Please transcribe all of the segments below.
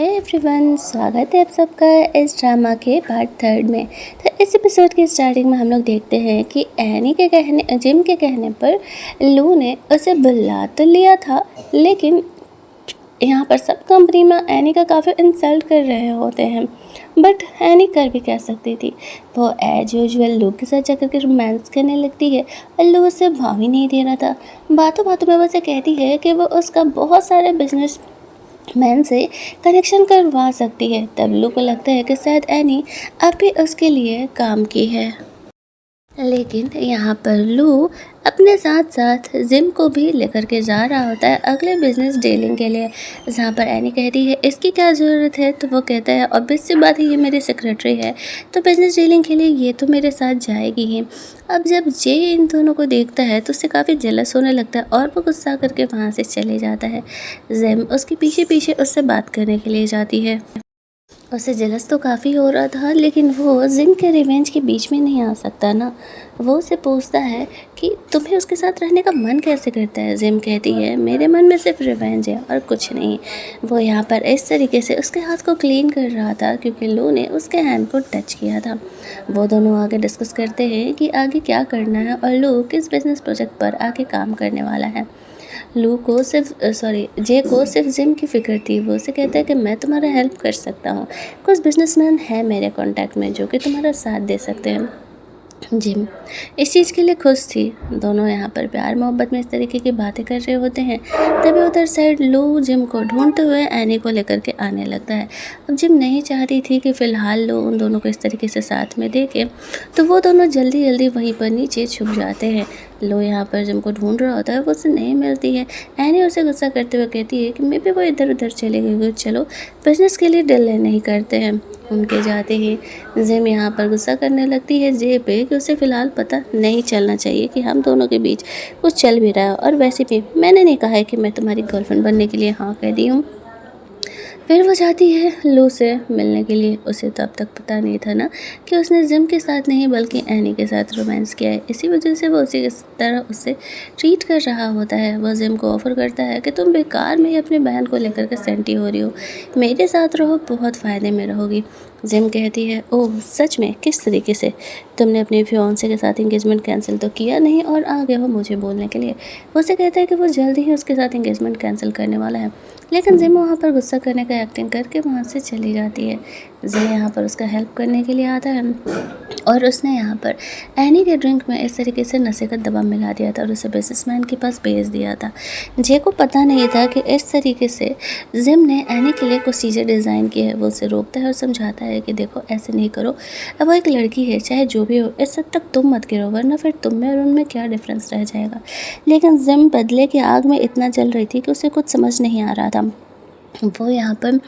Everyone, स्वागत है आप सबका इस ड्रामा के पार्ट थर्ड में। तो इस एपिसोड की स्टार्टिंग में हम लोग देखते हैं कि एनी के कहने जिम के कहने पर लू ने उसे बुला तो लिया था, लेकिन यहाँ पर सब कंपनी में एनी का काफ़ी इंसल्ट कर रहे होते हैं। बट एनी कर भी क्या सकती थी। वो एज यूजुअल लू के साथ जाकर के रोमांस करने लगती है और लू उसे भाव ही नहीं दे रहा था। बातों बातों में वो उसे कहती है कि वो उसका बहुत सारे बिजनेस मैन से कनेक्शन करवा सकती है। तब लू को लगता है कि शायद एनी अब भी उसके लिए काम की है, लेकिन यहाँ पर लू अपने साथ साथ जिम को भी लेकर के जा रहा होता है अगले बिजनेस डीलिंग के लिए, जहाँ पर एनी कहती है इसकी क्या ज़रूरत है। तो वो कहता है ऑब्वियस सी बात है, ये मेरी सेक्रेटरी है तो बिजनेस डीलिंग के लिए ये तो मेरे साथ जाएगी ही। अब जब जे इन दोनों को देखता है तो उससे काफ़ी जेलस होने लगता है और वो गुस्सा करके वहाँ से चले जाता है। जिम उसके पीछे पीछे उससे बात करने के लिए जाती है। उसे जेलस तो काफ़ी हो रहा था, लेकिन वो जिम के रिवेंज के बीच में नहीं आ सकता ना। वो उसे पूछता है कि तुम्हें उसके साथ रहने का मन कैसे करता है। जिम कहती है मेरे मन में सिर्फ रिवेंज है और कुछ नहीं। वो यहाँ पर इस तरीके से उसके हाथ को क्लीन कर रहा था क्योंकि लू ने उसके हैंड को टच किया था। वो दोनों आगे डिस्कस करते हैं कि आगे क्या करना है और लू किस बिजनेस प्रोजेक्ट पर आगे काम करने वाला है। जे को सिर्फ जिम की फ़िक्र थी। वो उसे कहता है कि मैं तुम्हारा हेल्प कर सकता हूँ, कुछ बिजनेसमैन हैं मेरे कांटेक्ट में जो कि तुम्हारा साथ दे सकते हैं। जिम इस चीज़ के लिए खुश थी। दोनों यहाँ पर प्यार मोहब्बत में इस तरीके की बातें कर रहे होते हैं। तभी उधर साइड लू जिम को ढूंढते हुए एनी को लेकर के आने लगता है। अब जिम नहीं चाहती थी कि फ़िलहाल लो उन दोनों को इस तरीके से साथ में देखे, तो वो दोनों जल्दी जल्दी वहीं पर नीचे छुप जाते हैं। लो यहाँ पर जिम को ढूंढ रहा होता है, वो उसे नहीं मिलती है। एनी उसे गुस्सा करते हुए कहती है कि मे भी वो इधर उधर चले गए, चलो बिजनेस के लिए डिले नहीं करते हैं। उनके जाते ही जिम यहाँ पर गुस्सा करने लगती है जे पे कि उसे फ़िलहाल पता नहीं चलना चाहिए कि हम दोनों के बीच कुछ चल भी रहा है, और वैसे भी मैंने नहीं कहा है कि मैं तुम्हारी गर्लफ्रेंड बनने के लिए हाँ कह दी हूँ। फिर वो जाती है लू से मिलने के लिए। उसे तो अब तक पता नहीं था ना कि उसने जिम के साथ नहीं बल्कि एनी के साथ रोमांस किया है। इसी वजह से वो उसी तरह उससे ट्रीट कर रहा होता है। वो जिम को ऑफ़र करता है कि तुम बेकार में ही अपनी बहन को लेकर के सेंटी हो रही हो, मेरे साथ रहो, बहुत फ़ायदे में रहोगी। जिम कहती है ओह सच में, किस तरीके से? तुमने अपने फियांसे के साथ इंगेजमेंट कैंसिल तो किया नहीं और आ गए हो मुझे बोलने के लिए। वो उसे कहता है कि वो जल्दी ही उसके साथ इंगेजमेंट कैंसिल करने वाला है, लेकिन जिम वहाँ पर गुस्सा करने का एक्टिंग करके वहाँ से चली जाती है। जिम यहाँ पर उसका हेल्प करने के लिए आता है और उसने यहाँ पर एनी के ड्रिंक में इस तरीके से नशे का दवा मिला दिया था और उसे बिजनेसमैन के पास भेज दिया था। जे को पता नहीं था कि इस तरीके से जिम ने एनी के लिए कुछ चीज़ें डिज़ाइन की है। वो उसे रोकता है और समझाता है कि देखो ऐसे नहीं करो, अब वो एक लड़की है, चाहे जो भी हो इस हद तक तुम मत गिरो, वरना फिर तुम में और उनमें क्या डिफरेंस रह जाएगा। लेकिन जिम बदले की आग में इतना जल रही थी कि उसे कुछ समझ नहीं आ रहा था। वो यहाँ पर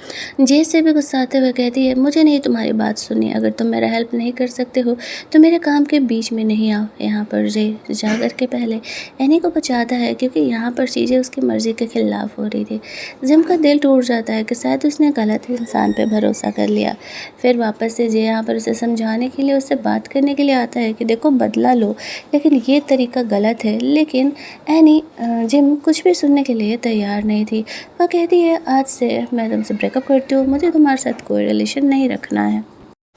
जे से भी गुस्साते हुए कहती है मुझे नहीं तुम्हारी बात सुनी, अगर तुम मेरा हेल्प नहीं कर सकते हो तो मेरे काम के बीच में नहीं आओ। यहाँ पर जे जा कर के पहले एनी को बचाता है क्योंकि यहाँ पर चीज़ें उसकी मर्ज़ी के खिलाफ हो रही थी। जिम का दिल टूट जाता है कि शायद उसने गलत इंसान पे भरोसा कर लिया। फिर वापस से जे यहाँ पर उसे समझाने के लिए, उससे बात करने के लिए आता है कि देखो बदला लो, लेकिन ये तरीका गलत है। लेकिन एनी जिम कुछ भी सुनने के लिए तैयार नहीं थी। वह कहती है आज से मैं तुमसे ब्रेकअप करती हूँ, मुझे तुम्हारे साथ कोई रिलेशन नहीं रखना है।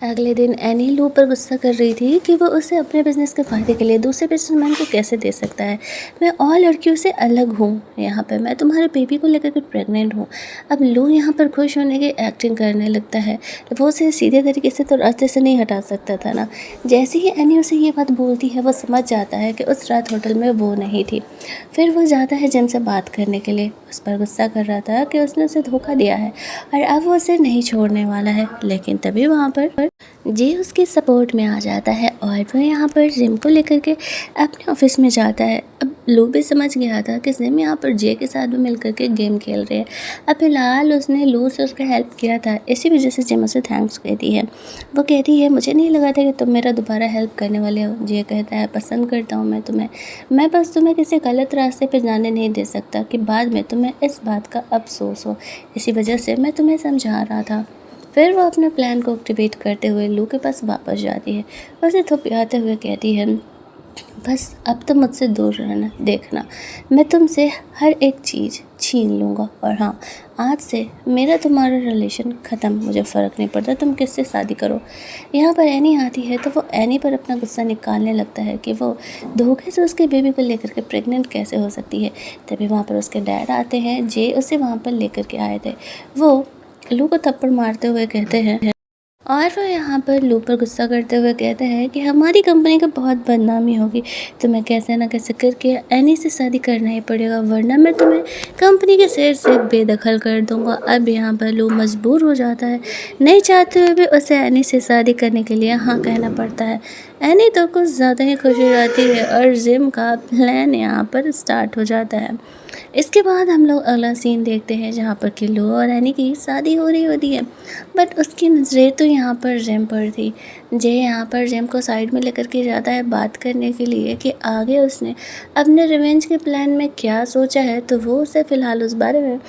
अगले दिन एनी लू पर गुस्सा कर रही थी कि वो उसे अपने बिजनेस के फ़ायदे के लिए दूसरे बिजनेसमैन को कैसे दे सकता है। मैं और लड़कियों से अलग हूँ, यहाँ पर मैं तुम्हारे बेबी को लेकर के प्रेग्नेंट हूँ। अब लू यहाँ पर खुश होने की एक्टिंग करने लगता है। वो उसे सीधे तरीके से तो रास्ते से नहीं हटा सकता था ना। जैसे ही एनी उसे ये बात बोलती है वो समझ जाता है कि उस रात होटल में वो नहीं थी। फिर वो जाता है जिम से बात करने के लिए। उस पर गुस्सा कर रहा था कि उसने उसे धोखा दिया है और अब वो उसे नहीं छोड़ने वाला है। लेकिन तभी वहाँ पर जे उसके सपोर्ट में आ जाता है और वो यहाँ पर जिम को लेकर के अपने ऑफिस में जाता है। अब लू भी समझ गया था कि जिम यहाँ पर जे के साथ भी मिल करके गेम खेल रहे हैं। अब फिलहाल उसने लू से उसका हेल्प किया था, इसी वजह से जिम उसे थैंक्स कहती है। वो कहती है मुझे नहीं लगा था कि तुम मेरा दोबारा हेल्प करने वाले हो। जे कहता है पसंद करता हूँ मैं तुम्हें, मैं बस तुम्हें किसी गलत रास्ते पर जाने नहीं दे सकता कि बाद में तुम्हें इस बात का अफसोस हो, इसी वजह से मैं तुम्हें समझा रहा था। फिर वो अपने प्लान को एक्टिवेट करते हुए लू के पास वापस जाती है और उसे थपकियाते हुए कहती है बस अब तो मुझसे दूर रहना, देखना मैं तुमसे हर एक चीज़ छीन लूँगा। और हाँ, आज से मेरा तुम्हारा रिलेशन ख़त्म, मुझे फ़र्क नहीं पड़ता तुम किससे शादी करो। यहाँ पर एनी आती है तो वो एनी पर अपना गुस्सा निकालने लगता है कि वो धोखे से उसके बेबी को लेकर के प्रेग्नेंट कैसे हो सकती है। तभी वहाँ पर उसके डैड आते हैं, जे उसे वहाँ पर लेकर के आए थे। वो लू को थप्पड़ मारते हुए कहते हैं, और वो यहाँ पर लू पर गुस्सा करते हुए कहते हैं कि हमारी कंपनी का बहुत बदनामी होगी, तुम्हें कैसे ना कैसे करके एनी से शादी करना ही पड़ेगा, वरना मैं तुम्हें कंपनी के शेयर से बेदखल कर दूंगा। अब यहाँ पर लू मजबूर हो जाता है, नहीं चाहते हुए भी उसे एनी से शादी करने के लिए हाँ कहना पड़ता है। एनी तो कुछ ज़्यादा ही खुश हो जाती है और जिम का प्लान यहाँ पर स्टार्ट हो जाता है। इसके बाद हम लोग अगला सीन देखते हैं जहाँ पर कि लू और एनी की शादी हो रही होती है, बट उसकी नज़रें तो यहाँ पर जेम पर थी। जे यहाँ पर जेम को साइड में लेकर के जाता है बात करने के लिए कि आगे उसने अपने रिवेंज के प्लान में क्या सोचा है, तो वो उसे फ़िलहाल उस बारे में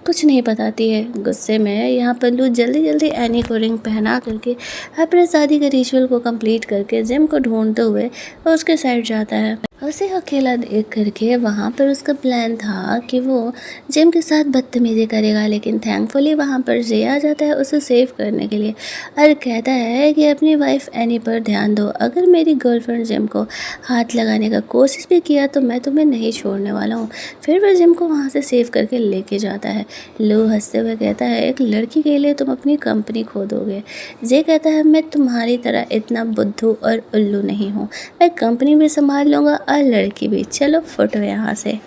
कुछ नहीं बताती है। गुस्से में यहाँ पर लू जल्दी जल्दी एनी को रिंग पहना करके अपने शादी के रिचुअल को कंप्लीट करके जेम को ढूंढते हुए उसके साइड जाता है। उसे अकेला देख करके वहाँ पर उसका प्लान था कि वो जिम के साथ बदतमीज़ी करेगा, लेकिन थैंकफुली वहाँ पर जे आ जाता है उसे सेव करने के लिए और कहता है कि अपनी वाइफ एनी पर ध्यान दो, अगर मेरी गर्लफ्रेंड जिम को हाथ लगाने का कोशिश भी किया तो मैं तुम्हें नहीं छोड़ने वाला हूँ। फिर वह जिम को वहाँ से सेव करके लेके जाता है। लू हंसते हुए कहता है, एक लड़की के लिए तुम अपनी कंपनी खो दोगे। जे कहता है, मैं तुम्हारी तरह इतना बुद्धू और उल्लू नहीं हूँ, मैं कंपनी भी संभाल लूँगा और लड़की भी। चलो फुटो यहाँ से।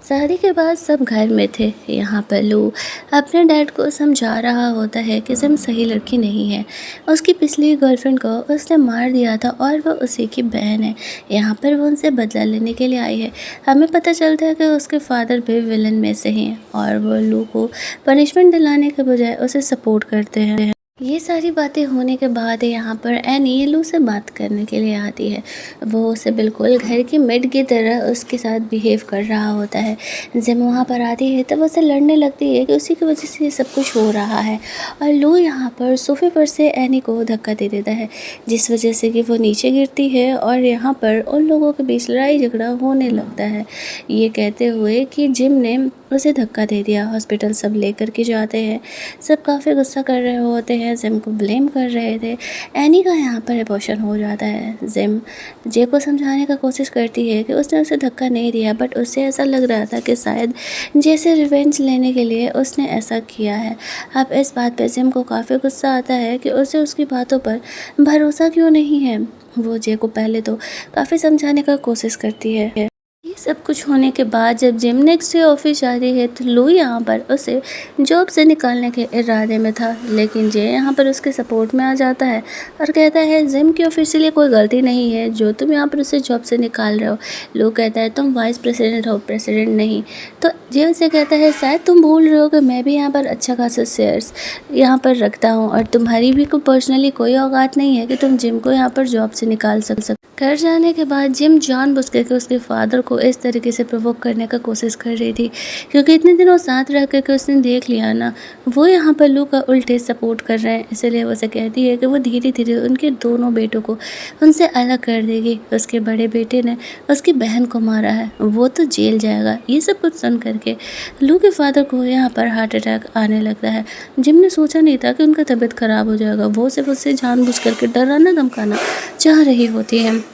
शादी के बाद सब घर में थे। यहाँ पर लू अपने डैड को समझा रहा होता है कि जिम सही लड़की नहीं है, उसकी पिछली गर्लफ्रेंड को उसने मार दिया था और वो उसी की बहन है। यहाँ पर वो उनसे बदला लेने के लिए आई है। हमें पता चलता है कि उसके फादर भी विलन में से ही हैं और वो लू को पनिशमेंट दिलाने के बजाय उसे सपोर्ट करते हैं। ये सारी बातें होने के बाद यहाँ पर एनी लू से बात करने के लिए आती है। वो उसे बिल्कुल घर की मेड की तरह उसके साथ बिहेव कर रहा होता है। जब वहाँ पर आती है तब उसे लड़ने लगती है कि उसी की वजह से ये सब कुछ हो रहा है, और लू यहाँ पर सोफे पर से एनी को धक्का दे देता है, जिस वजह से कि वो नीचे गिरती है और यहाँ पर उन लोगों के बीच लड़ाई झगड़ा होने लगता है। ये कहते हुए कि जिम ने उसे धक्का दे दिया। हॉस्पिटल सब लेकर के जाते हैं, सब काफ़ी गुस्सा कर रहे होते हैं, जिम को ब्लेम कर रहे थे। एनी का यहाँ पर अबॉर्शन हो जाता है। जिम जे को समझाने का कोशिश करती है कि उसने उसे धक्का नहीं दिया, बट उससे ऐसा लग रहा था कि शायद जैसे रिवेंज लेने के लिए उसने ऐसा किया है। अब इस बात पर जिम को काफ़ी गुस्सा आता है कि उसे उसकी बातों पर भरोसा क्यों नहीं है। वो जे को पहले तो काफ़ी समझाने का कोशिश करती है। ये सब कुछ होने के बाद जब जिम नेक्स्ट डे ऑफिस जाती है तो लू यहाँ पर उसे जॉब से निकालने के इरादे में था, लेकिन जे यहाँ पर उसके सपोर्ट में आ जाता है और कहता है जिम की ऑफिशियली कोई गलती नहीं है जो तुम यहाँ पर उसे जॉब से निकाल रहे हो। लू कहता है तुम वाइस प्रेसिडेंट हो, प्रेसिडेंट नहीं। तो जे उसे कहता है शायद तुम भूल रहे हो कि मैं भी यहाँ पर अच्छा खासा शेयर्स यहाँ पर रखता हूँ और तुम्हारी भी को पर्सनली कोई औकात नहीं है कि तुम जिम को यहाँ पर जॉब से निकाल सक। घर जाने के बाद जिम जानबूझ करके उसके फादर को इस तरीके से प्रोवोक करने का कोशिश कर रही थी, क्योंकि इतने दिनों साथ रह करके उसने देख लिया ना वो यहाँ पर लू का उल्टे सपोर्ट कर रहे हैं। इसलिए वो उसे कहती है कि वो धीरे धीरे उनके दोनों बेटों को उनसे अलग कर देगी। उसके बड़े बेटे ने उसकी बहन को मारा है, वो तो जेल जाएगा। ये सब कुछ सुन करके लू के फादर को यहाँ पर हार्ट अटैक आने लगता है। जिम ने सोचा नहीं था कि उनका तबीयत ख़राब हो जाएगा। वो सिर्फ उससे जानबूझ करके डराना धमकाना चाह रही होती है।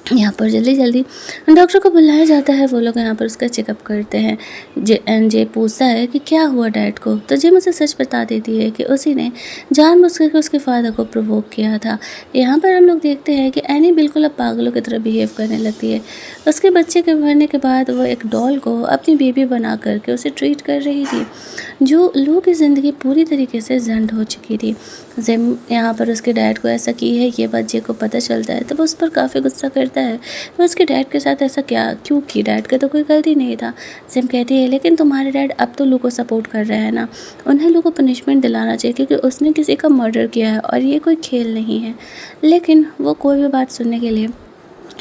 यहाँ पर जल्दी जल्दी डॉक्टर को बुलाया जाता है। वो लोग यहाँ पर उसका चेकअप करते हैं। जे पूछता है कि क्या हुआ डैड को, तो जिम उसे सच बता देती है कि उसी ने जानबूझ करके उसके फादर को प्रोवोक किया था। यहाँ पर हम लोग देखते हैं कि एनी बिल्कुल अब पागलों की तरह बिहेव करने लगती है। उसके बच्चे के मरने के बाद वो एक डॉल को अपनी बेबी बना करके उसे ट्रीट कर रही थी, जो लू की ज़िंदगी पूरी तरीके से झंड हो चुकी थी। जिम यहाँ पर उसके डैड को ऐसा की है ये बात जे को पता चलता है, तो वो उस पर काफ़ी गुस्सा करता है। वो उसके डैड के साथ ऐसा क्यों की, डैड का तो कोई गलती नहीं था। जिम कहती है लेकिन तुम्हारे डैड अब तो लू को सपोर्ट कर रहे हैं ना, उन्हें लू को पनिशमेंट दिलाना चाहिए क्योंकि उसने किसी का मर्डर किया है और ये कोई खेल नहीं है। लेकिन वो कोई भी बात सुनने के लिए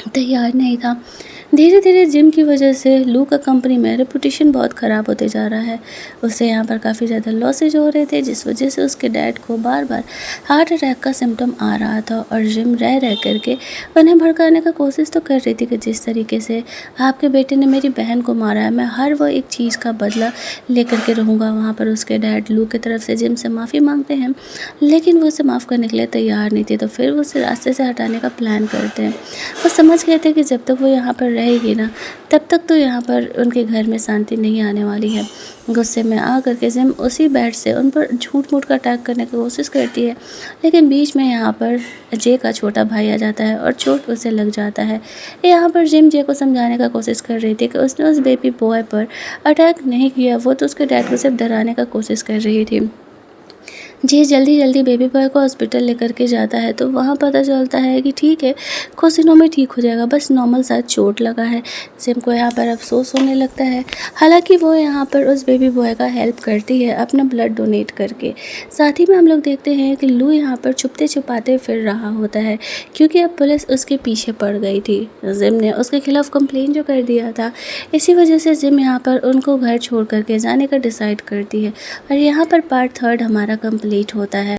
तैयार नहीं था। धीरे धीरे जिम की वजह से लू का कंपनी में रेपुटेशन बहुत ख़राब होते जा रहा है। उससे यहाँ पर काफ़ी ज़्यादा लॉसेज हो रहे थे, जिस वजह से उसके डैड को बार बार हार्ट अटैक का सिम्टम आ रहा था। और जिम रह रह करके उन्हें भड़काने का कोशिश तो कर रही थी कि जिस तरीके से आपके बेटे ने मेरी बहन को मारा है, मैं हर वो एक चीज़ का बदला लेकर के रहूँगा। वहाँ पर उसके डैड लू की तरफ से जिम से माफ़ी मांगते हैं, लेकिन वो उसे माफ़ करने के लिए तैयार नहीं थी। तो फिर वो उसे रास्ते से हटाने का प्लान करते हैं। वो समझ गए थे कि जब तक वो यहाँ पर रहेगी ना, तब तक तो यहाँ पर उनके घर में शांति नहीं आने वाली है। गुस्से में आ करके जिम उसी बेड से उन पर झूठ-मूठ का अटैक करने की कोशिश करती है, लेकिन बीच में यहाँ पर जे का छोटा भाई आ जाता है और चोट उसे लग जाता है। यहाँ पर जिम जे को समझाने का कोशिश कर रही थी कि उसने उस बेबी बॉय पर अटैक नहीं किया, वो तो उसके डैड को सिर्फ डराने का कोशिश कर रही थी। जी, जल्दी-जल्दी बेबी बॉय को हॉस्पिटल लेकर के जाता है, तो वहाँ पता चलता है कि ठीक है, कुछ दिनों में ठीक हो जाएगा, बस नॉर्मल सा चोट लगा है। सिम को यहाँ पर अफ़सोस होने लगता है। हालाँकि वो यहाँ पर उस बेबी बॉय का हेल्प करती है अपना ब्लड डोनेट करके। साथ ही में हम लोग देखते हैं कि लू यहाँ पर छुपते-छुपाते फिर रहा होता है, क्योंकि अब पुलिस उसके पीछे पड़ गई थी। जिम ने उसके खिलाफ़ कंप्लेन जो कर दिया था, इसी वजह से जिम यहाँ पर उनको घर छोड़ कर के जाने का डिसाइड करती है। और यहाँ पर पार्ट 3 हमारा कंप्लीट होता है।